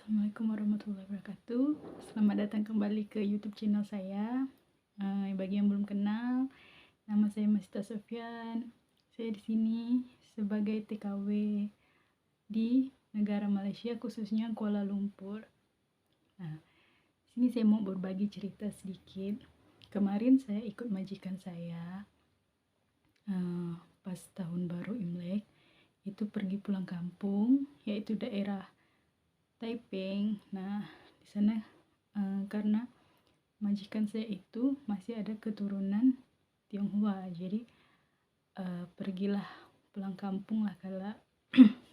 Assalamualaikum warahmatullahi wabarakatuh. Selamat datang kembali ke YouTube channel saya. Bagi yang belum kenal, nama saya Masita Sofyan. Saya di sini sebagai TKW di negara Malaysia, khususnya Kuala Lumpur. Nah, sini saya mau berbagi cerita sedikit. Kemarin saya ikut majikan saya pas tahun baru Imlek, itu pergi pulang kampung, yaitu daerah Taiping. Nah, di sana karena majikan saya itu masih ada keturunan Tionghoa, jadi pergilah pulang kampung lah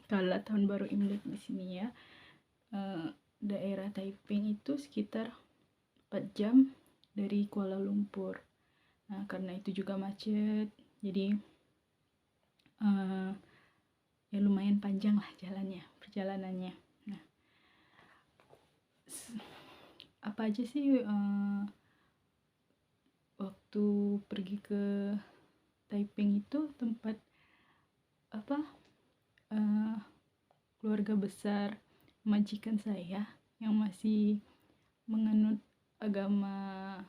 kala tahun baru Imlek di sini ya. Daerah Taiping itu sekitar 4 jam dari Kuala Lumpur. Nah, karena itu juga macet, jadi ya lumayan panjang lah perjalanannya. Nah, apa aja sih waktu pergi ke Taiping itu tempat keluarga besar majikan saya yang masih menganut agama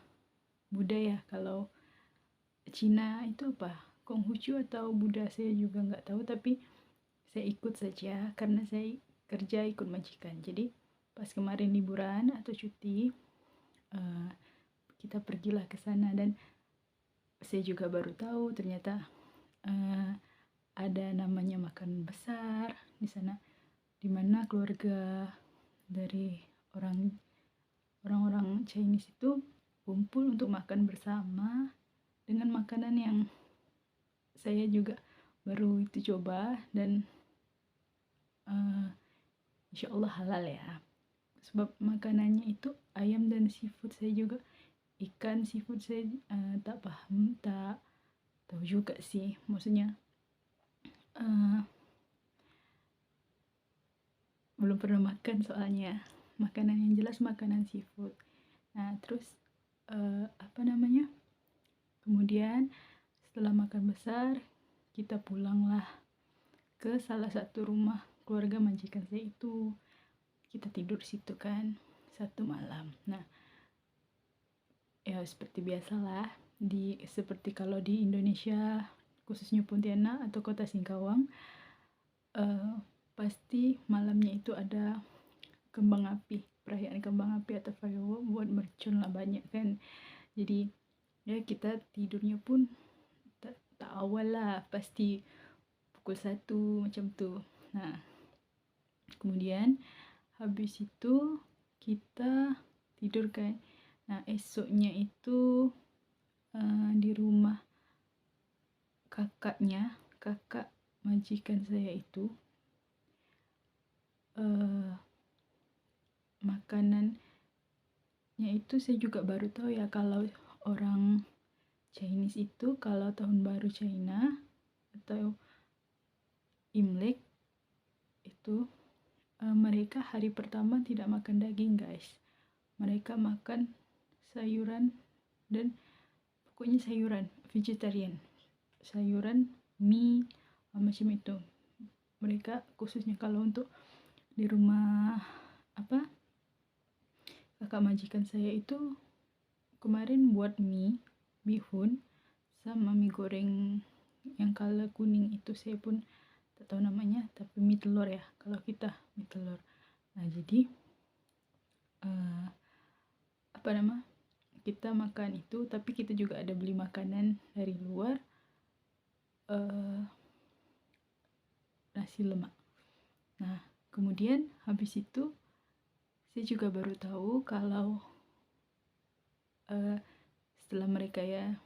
Buddha ya. Kalau Cina itu apa, Konghucu atau Buddha, saya juga nggak tahu, tapi saya ikut saja karena saya kerja ikut majikan. Jadi pas kemarin liburan atau cuti, kita pergilah ke sana, dan saya juga baru tahu ternyata ada namanya makan besar di sana, dimana keluarga dari orang-orang Chinese itu kumpul untuk makan bersama dengan makanan yang saya juga baru itu coba, dan insya Allah halal ya, sebab makanannya itu ayam dan seafood. Saya juga ikan, seafood saya tak tahu juga sih, maksudnya belum pernah makan soalnya. Makanan yang jelas makanan seafood. Nah, terus kemudian setelah makan besar, kita pulanglah ke salah satu rumah keluarga majikan saya itu. Kita tidur situ kan satu malam. Nah, ya seperti biasalah, seperti kalau di Indonesia, khususnya Pontianak atau kota Singkawang, pasti malamnya itu ada kembang api, perayaan kembang api atau firework buat mercon lah, banyak kan. Jadi ya kita tidurnya pun tak awal lah, pasti pukul 1 macam tu. Nah, kemudian habis itu kita tidur kan. Nah, esoknya itu di rumah kakak majikan saya itu, makanannya itu saya juga baru tahu ya, kalau orang Chinese itu kalau tahun baru China atau Imlek itu mereka hari pertama tidak makan daging guys. Mereka makan sayuran, dan pokoknya sayuran vegetarian, sayuran, mie, macam itu. Mereka khususnya kalau untuk di rumah kakak majikan saya itu kemarin buat mie bihun sama mie goreng yang color kuning itu, saya pun tak tahu namanya, tapi mie telur ya kalau kita, mie telur. Nah, jadi kita makan itu, tapi kita juga ada beli makanan dari luar, nasi lemak. Nah, kemudian habis itu saya juga baru tahu kalau setelah mereka ya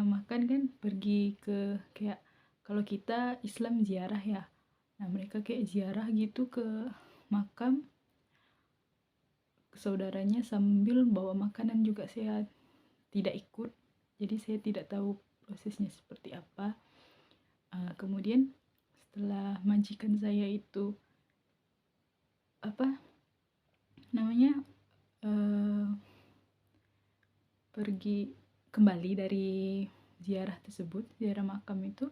makan kan pergi ke, kayak kalau kita Islam ziarah ya, nah mereka kayak ziarah gitu ke makam saudaranya sambil bawa makanan juga. Saya tidak ikut, jadi saya tidak tahu prosesnya seperti apa. Kemudian setelah majikan saya itu pergi kembali dari ziarah tersebut, ziarah makam itu,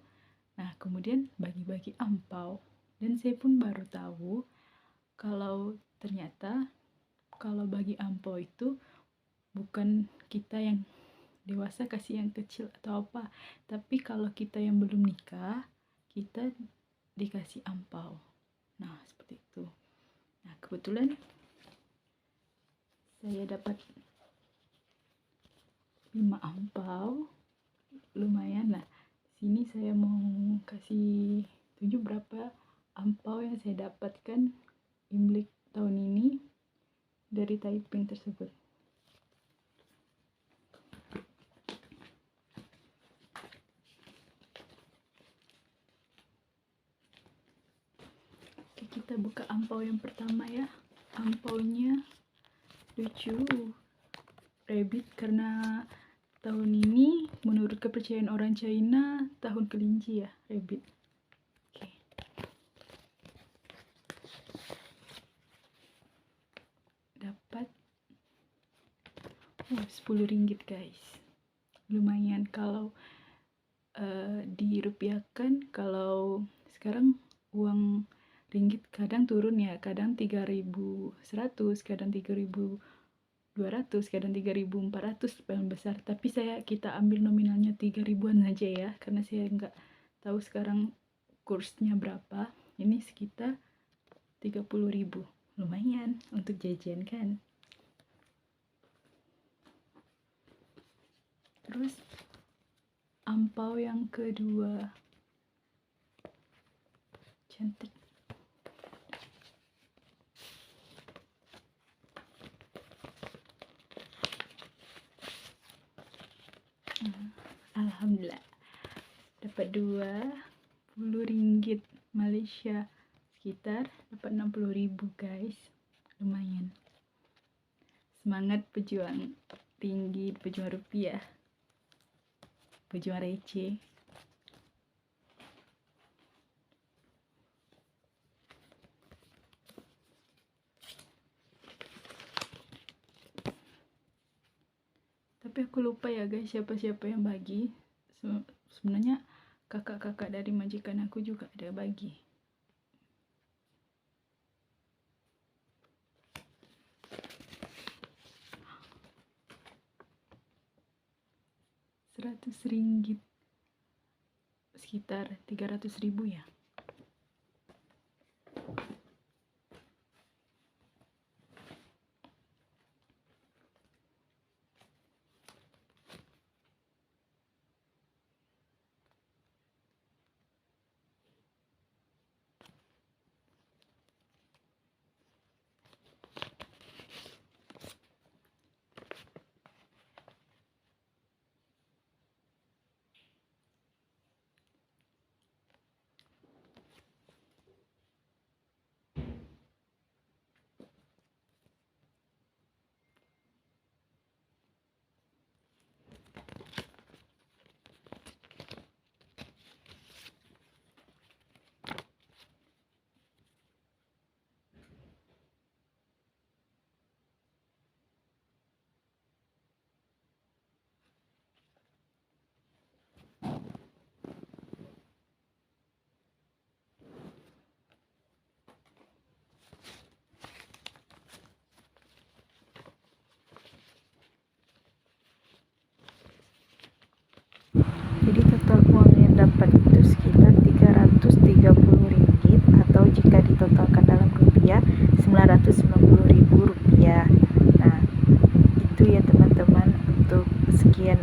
nah kemudian bagi-bagi ampau, dan saya pun baru tahu kalau ternyata kalau bagi ampau itu bukan kita yang dewasa kasih yang kecil atau apa, tapi kalau kita yang belum nikah kita dikasih ampau. Nah seperti itu. Nah kebetulan saya dapat 5 ampau, lumayan lah. Sini saya mau kasih tunjuk berapa ampau yang saya dapatkan Imlek tahun ini dari Taiping tersebut. Oke, kita buka ampau yang pertama ya. Ampaunya lucu, rabbit, karena tahun ini menurut kepercayaan orang China tahun kelinci ya, rabbit. Oke. Dapat 10 ringgit guys, lumayan kalau dirupiahkan. Kalau sekarang uang ringgit kadang turun ya, kadang 3.100, kadang 3.200, kadang 3.400 paling besar, tapi kita ambil nominalnya 3.000-an aja ya, karena saya nggak tahu sekarang kursnya berapa. Ini sekitar 30.000, lumayan untuk jajan kan. Terus ampau yang kedua, cantik. Alhamdulillah dapat 20 ringgit Malaysia, sekitar dapat 60.000 guys, lumayan. Semangat pejuang ringgit, pejuang rupiah, pejuang receh. Tapi aku lupa ya guys siapa-siapa yang bagi. Sebenarnya kakak-kakak dari majikan aku juga ada bagi. RM100, sekitar 300.000 ya. Jadi total uang yang dapat itu sekitar 330 ringgit, atau jika ditotalkan dalam rupiah 990.000 rupiah. Nah itu ya teman-teman, untuk sekian